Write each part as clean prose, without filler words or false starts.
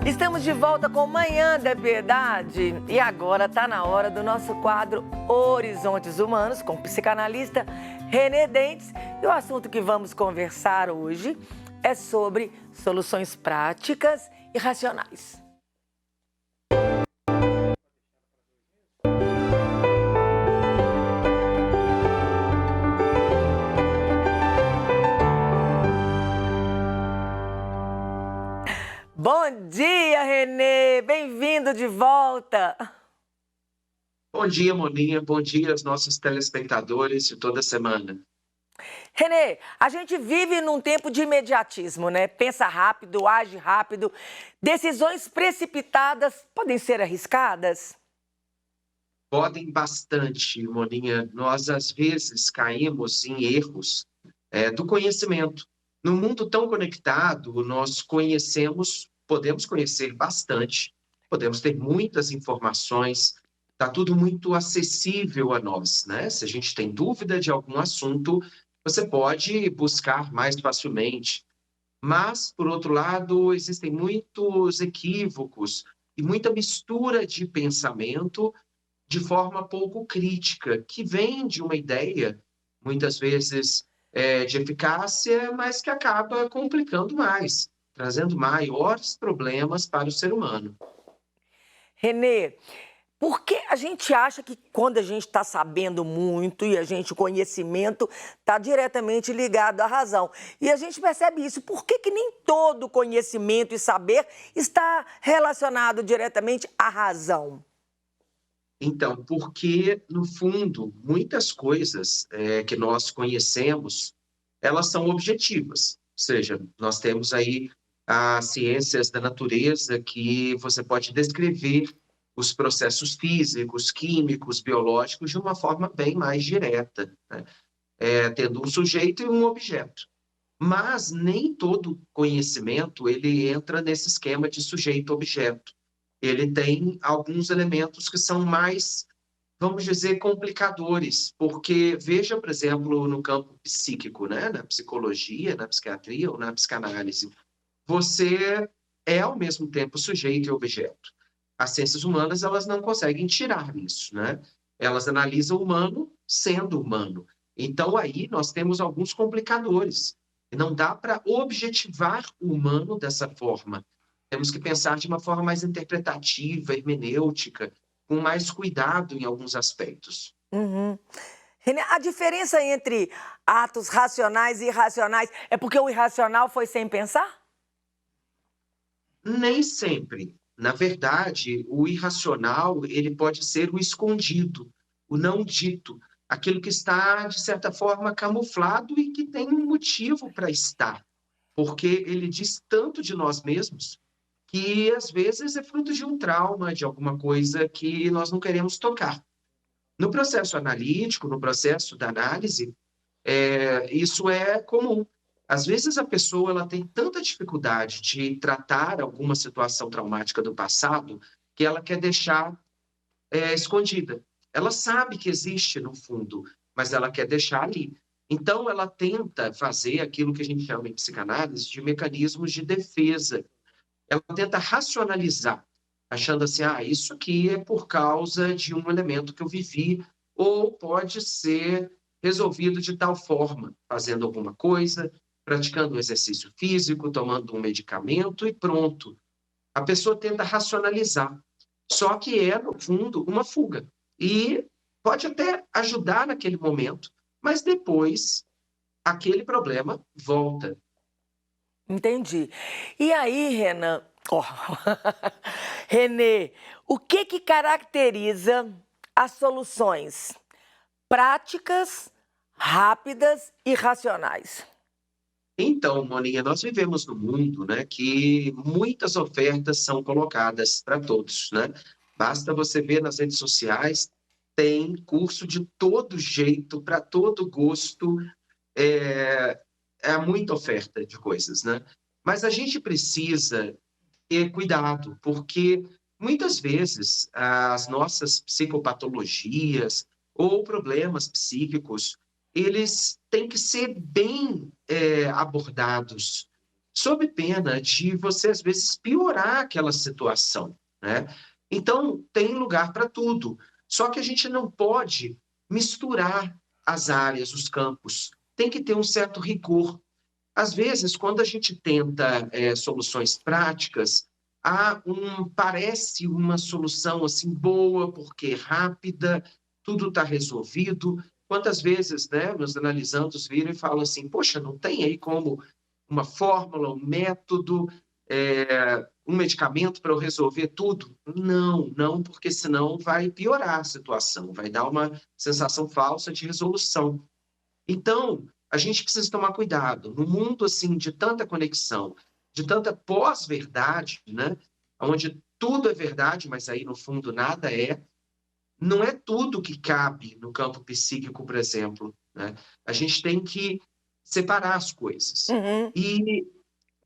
Estamos de volta com Manhã da Piedade e agora está na hora do nosso quadro Horizontes Humanos com o psicanalista René Dentes. E o assunto que vamos conversar hoje é sobre soluções práticas e racionais. Bom dia, René! Bem-vindo de volta! Bom dia, Moninha. Bom dia aos nossos telespectadores de toda semana. René, a gente vive num tempo de imediatismo, né? Pensa rápido, age rápido. Decisões precipitadas podem ser arriscadas? Podem bastante, Moninha. Nós, às vezes, caímos em erros do conhecimento. No mundo tão conectado, nós podemos conhecer bastante, podemos ter muitas informações, está tudo muito acessível a nós, né? Se a gente tem dúvida de algum assunto, você pode buscar mais facilmente. Mas, por outro lado, existem muitos equívocos e muita mistura de pensamento de forma pouco crítica, que vem de uma ideia, muitas vezes, de eficácia, mas que acaba complicando mais, trazendo maiores problemas para o ser humano. René, por que a gente acha que quando a gente está sabendo muito e o conhecimento está diretamente ligado à razão? E a gente percebe isso. Por que nem todo conhecimento e saber está relacionado diretamente à razão? Então, porque, no fundo, muitas coisas que nós conhecemos, elas são objetivas. Ou seja, nós temos aí as ciências da natureza que você pode descrever os processos físicos, químicos, biológicos de uma forma bem mais direta, né? Tendo um sujeito e um objeto. Mas nem todo conhecimento ele entra nesse esquema de sujeito-objeto. Ele tem alguns elementos que são mais, vamos dizer, complicadores, porque veja, por exemplo, no campo psíquico, né, na psicologia, na psiquiatria ou na psicanálise, você é ao mesmo tempo sujeito e objeto. As ciências humanas, elas não conseguem tirar isso, né? Elas analisam o humano sendo humano. Então aí nós temos alguns complicadores. E não dá para objetivar o humano dessa forma. Temos que pensar de uma forma mais interpretativa, hermenêutica, com mais cuidado em alguns aspectos. Uhum. René, a diferença entre atos racionais e irracionais é porque o irracional foi sem pensar? Nem sempre. Na verdade, o irracional, ele pode ser o escondido, o não dito, aquilo que está, de certa forma, camuflado e que tem um motivo para estar, porque ele diz tanto de nós mesmos que, às vezes, é fruto de um trauma, de alguma coisa que nós não queremos tocar. No processo analítico, no processo da análise, isso é comum. Às vezes a pessoa ela tem tanta dificuldade de tratar alguma situação traumática do passado que ela quer deixar escondida. Ela sabe que existe no fundo, mas ela quer deixar ali. Então ela tenta fazer aquilo que a gente chama em psicanálise de mecanismos de defesa. Ela tenta racionalizar, achando assim, isso aqui é por causa de um elemento que eu vivi, ou pode ser resolvido de tal forma, fazendo alguma coisa, praticando um exercício físico, tomando um medicamento e pronto. A pessoa tenta racionalizar, só que é, no fundo, uma fuga. E pode até ajudar naquele momento, mas depois aquele problema volta. Entendi. E aí, Renan, Renê, o que caracteriza as soluções práticas, rápidas e racionais? Então, Moninha, nós vivemos num mundo, né, que muitas ofertas são colocadas para todos, né? Basta você ver nas redes sociais, tem curso de todo jeito, para todo gosto, é, é muita oferta de coisas, né? Mas a gente precisa ter cuidado, porque muitas vezes as nossas psicopatologias ou problemas psíquicos, eles têm que ser bem abordados. sob pena de você, às vezes, piorar aquela situação, né? Então, tem lugar para tudo. Só que a gente não pode misturar as áreas, os campos. Tem que ter um certo rigor. Às vezes, quando a gente tenta soluções práticas, parece uma solução assim boa, porque é rápida, tudo está resolvido. Quantas vezes, né, meus analisandos viram e falam assim, poxa, não tem aí como uma fórmula, um método, um medicamento para eu resolver tudo? Não, não, porque senão vai piorar a situação, vai dar uma sensação falsa de resolução. Então, a gente precisa tomar cuidado. No mundo assim de tanta conexão, de tanta pós-verdade, né, onde tudo é verdade, mas aí no fundo nada é, não é tudo que cabe no campo psíquico, por exemplo, né? A gente tem que separar as coisas. Uhum. E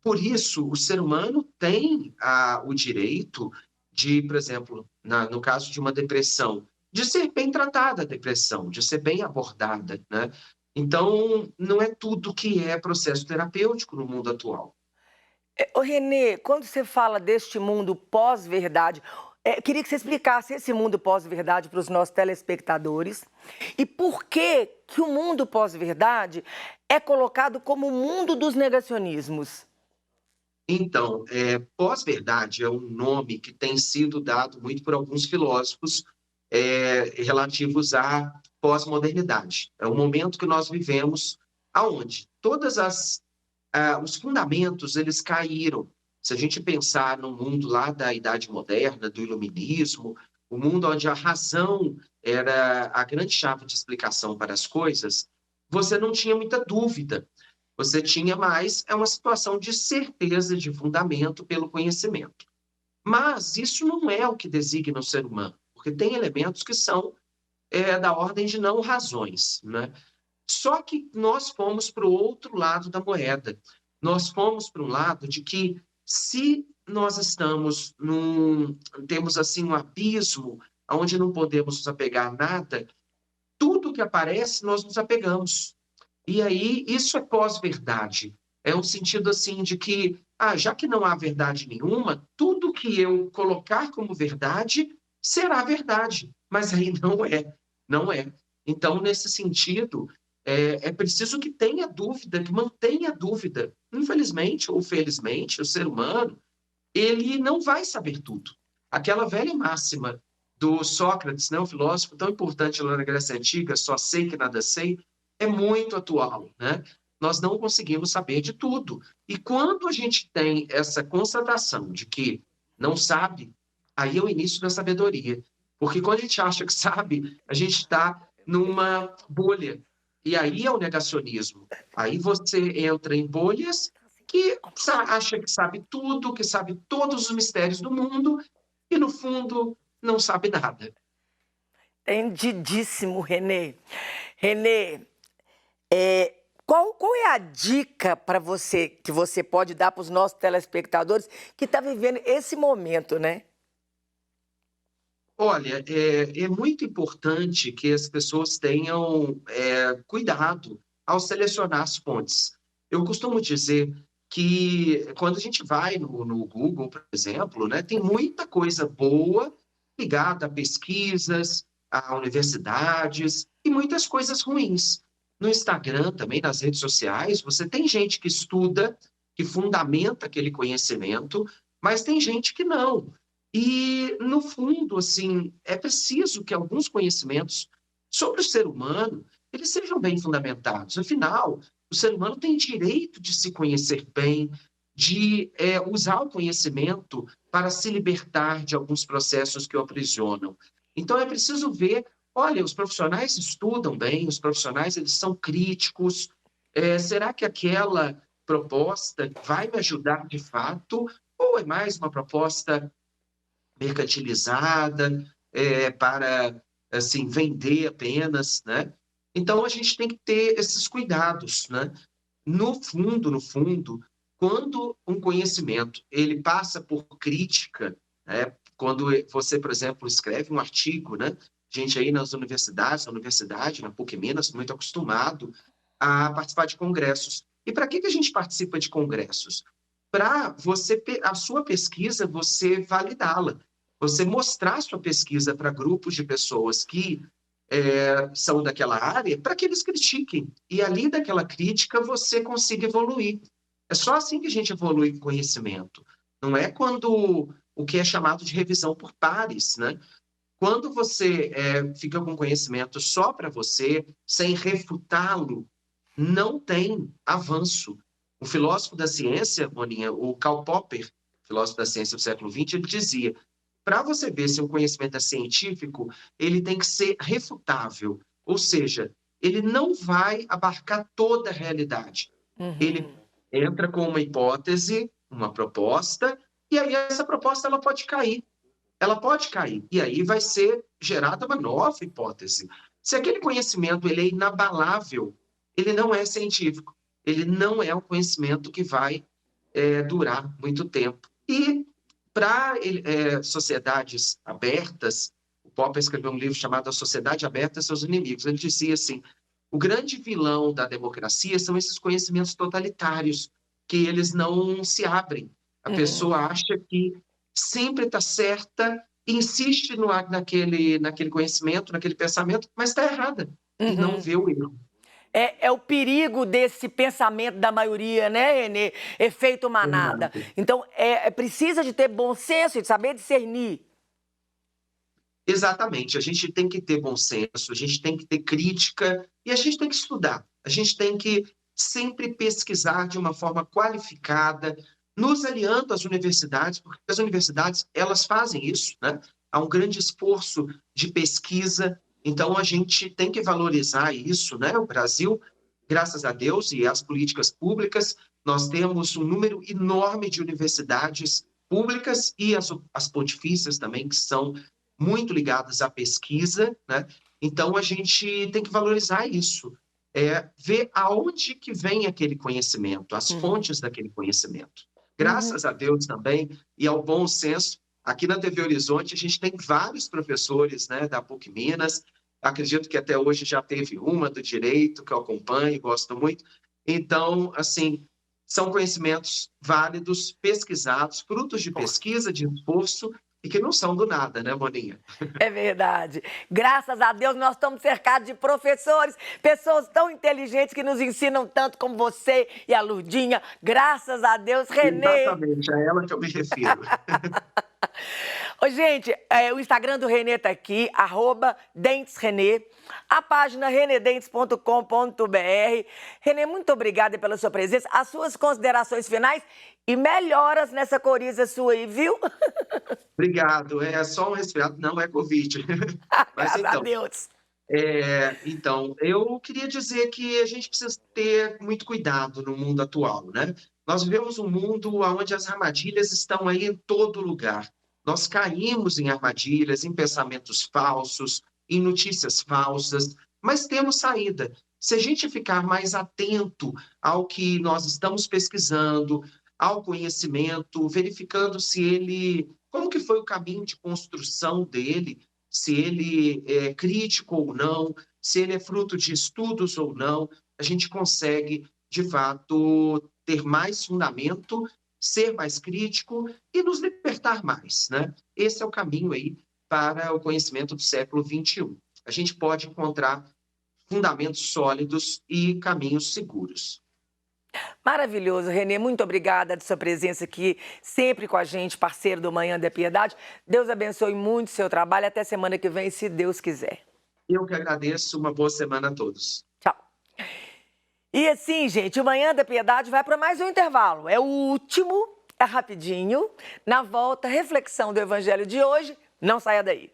por isso o ser humano tem o direito de, por exemplo, no caso de uma depressão, de ser bem tratada a depressão, de ser bem abordada, né? Então, não é tudo que é processo terapêutico no mundo atual. Ô, Renê, quando você fala deste mundo pós-verdade, queria que você explicasse esse mundo pós-verdade para os nossos telespectadores e por que que o mundo pós-verdade é colocado como o mundo dos negacionismos. Então, pós-verdade é um nome que tem sido dado muito por alguns filósofos relativos à pós-modernidade. É um momento que nós vivemos aonde os fundamentos eles caíram. Se a gente pensar no mundo lá da Idade Moderna, do Iluminismo, o mundo onde a razão era a grande chave de explicação para as coisas, você não tinha muita dúvida. Você tinha mais uma situação de certeza, de fundamento pelo conhecimento. Mas isso não é o que designa o ser humano, porque tem elementos que são da ordem de não razões, né? Só que nós fomos para o outro lado da moeda. Nós fomos para um lado de que se nós temos assim um abismo onde não podemos nos apegar a nada, tudo que aparece nós nos apegamos. E aí isso é pós-verdade. É um sentido assim de que, já que não há verdade nenhuma, tudo que eu colocar como verdade será verdade. Mas aí não é, não é. Então, nesse sentido, é preciso que tenha dúvida, que mantenha dúvida. Infelizmente ou felizmente, o ser humano, ele não vai saber tudo. Aquela velha máxima do Sócrates, né, um filósofo tão importante lá na Grécia Antiga, só sei que nada sei, é muito atual, né? Nós não conseguimos saber de tudo. E quando a gente tem essa constatação de que não sabe, aí é o início da sabedoria. Porque quando a gente acha que sabe, a gente está numa bolha. E aí é o negacionismo. Aí você entra em bolhas que acha que sabe tudo, que sabe todos os mistérios do mundo, e no fundo não sabe nada. Entendidíssimo, Renê. Renê, qual é a dica para você que você pode dar para os nossos telespectadores que estão vivendo esse momento, né? Olha, é muito importante que as pessoas tenham cuidado ao selecionar as fontes. Eu costumo dizer que quando a gente vai no Google, por exemplo, né, tem muita coisa boa ligada a pesquisas, a universidades e muitas coisas ruins. No Instagram, também nas redes sociais, você tem gente que estuda, que fundamenta aquele conhecimento, mas tem gente que não. E, no fundo, assim, é preciso que alguns conhecimentos sobre o ser humano, eles sejam bem fundamentados. Afinal, o ser humano tem direito de se conhecer bem, de usar o conhecimento para se libertar de alguns processos que o aprisionam. Então, é preciso ver, olha, os profissionais estudam bem, os profissionais eles são críticos, será que aquela proposta vai me ajudar de fato, ou é mais uma proposta mercantilizada, para, assim, vender apenas, né? Então, a gente tem que ter esses cuidados, né? No fundo, quando um conhecimento ele passa por crítica, né? Quando você, por exemplo, escreve um artigo, né? Gente aí nas universidades, na universidade, na PUC Minas, muito acostumado a participar de congressos. E para que a gente participa de congressos? para você, a sua pesquisa, você validá-la, você mostrar a sua pesquisa para grupos de pessoas que são daquela área, para que eles critiquem. E ali daquela crítica você consiga evoluir. É só assim que a gente evolui com conhecimento. Não é quando o que é chamado de revisão por pares, né? Quando você fica com conhecimento só para você, sem refutá-lo, não tem avanço. O filósofo da ciência, Moninha, o Karl Popper, filósofo da ciência do século XX, ele dizia: para você ver se o conhecimento é científico, ele tem que ser refutável, ou seja, ele não vai abarcar toda a realidade. Ele entra com uma hipótese, uma proposta, e aí essa proposta ela pode cair. Ela pode cair, e aí vai ser gerada uma nova hipótese. Se aquele conhecimento ele é inabalável, ele não é científico, ele não é um conhecimento que vai durar muito tempo. E para sociedades abertas, o Popper escreveu um livro chamado A Sociedade Aberta e Seus Inimigos. Ele dizia assim: o grande vilão da democracia são esses conhecimentos totalitários, que eles não se abrem. A pessoa acha que sempre está certa, insiste naquele conhecimento, naquele pensamento, mas está errada e não vê o erro. É o perigo desse pensamento da maioria, né, Renê? Efeito manada. Então, precisa de ter bom senso e de saber discernir. Exatamente. A gente tem que ter bom senso, a gente tem que ter crítica e a gente tem que estudar. A gente tem que sempre pesquisar de uma forma qualificada, nos aliando às universidades, porque as universidades, elas fazem isso, né? Há um grande esforço de pesquisa, então a gente tem que valorizar isso, né? O Brasil, graças a Deus, e as políticas públicas, nós temos um número enorme de universidades públicas e as pontifícias também, que são muito ligadas à pesquisa, né? Então a gente tem que valorizar isso, ver aonde que vem aquele conhecimento, as fontes daquele conhecimento. Graças a Deus também, e ao bom senso, aqui na TV Horizonte a gente tem vários professores, né, da PUC Minas, acredito que até hoje já teve uma do direito, que eu acompanho e gosto muito. Então, assim, são conhecimentos válidos, pesquisados, frutos de pesquisa, de esforço, e que não são do nada, né, Moninha? É verdade. Graças a Deus nós estamos cercados de professores, pessoas tão inteligentes que nos ensinam tanto como você e a Lurdinha. Graças a Deus, Renê. Exatamente, a ela que eu me refiro. Ô, gente, o Instagram do Renê tá aqui, @DentesRenê, a página renedentes.com.br. Renê, muito obrigada pela sua presença, as suas considerações finais e melhoras nessa coriza sua aí, viu? Obrigado, é só um resfriado, não é Covid. Mas Graças a então, Deus. então, eu queria dizer que a gente precisa ter muito cuidado no mundo atual, né? Nós vivemos um mundo onde as armadilhas estão aí em todo lugar. Nós caímos em armadilhas, em pensamentos falsos, em notícias falsas, mas temos saída. Se a gente ficar mais atento ao que nós estamos pesquisando, ao conhecimento, verificando se ele, como que foi o caminho de construção dele, se ele é crítico ou não, se ele é fruto de estudos ou não, a gente consegue, de fato, ter mais fundamento, ser mais crítico e nos libertar mais, né? Esse é o caminho aí para o conhecimento do século XXI. A gente pode encontrar fundamentos sólidos e caminhos seguros. Maravilhoso, Renê, muito obrigada de sua presença aqui, sempre com a gente, parceiro do Manhã da Piedade. Deus abençoe muito o seu trabalho, até semana que vem, se Deus quiser. Eu que agradeço, uma boa semana a todos. Tchau. E assim, gente, o Manhã da Piedade vai para mais um intervalo, é o último, é rapidinho. Na volta, reflexão do Evangelho de hoje, não saia daí.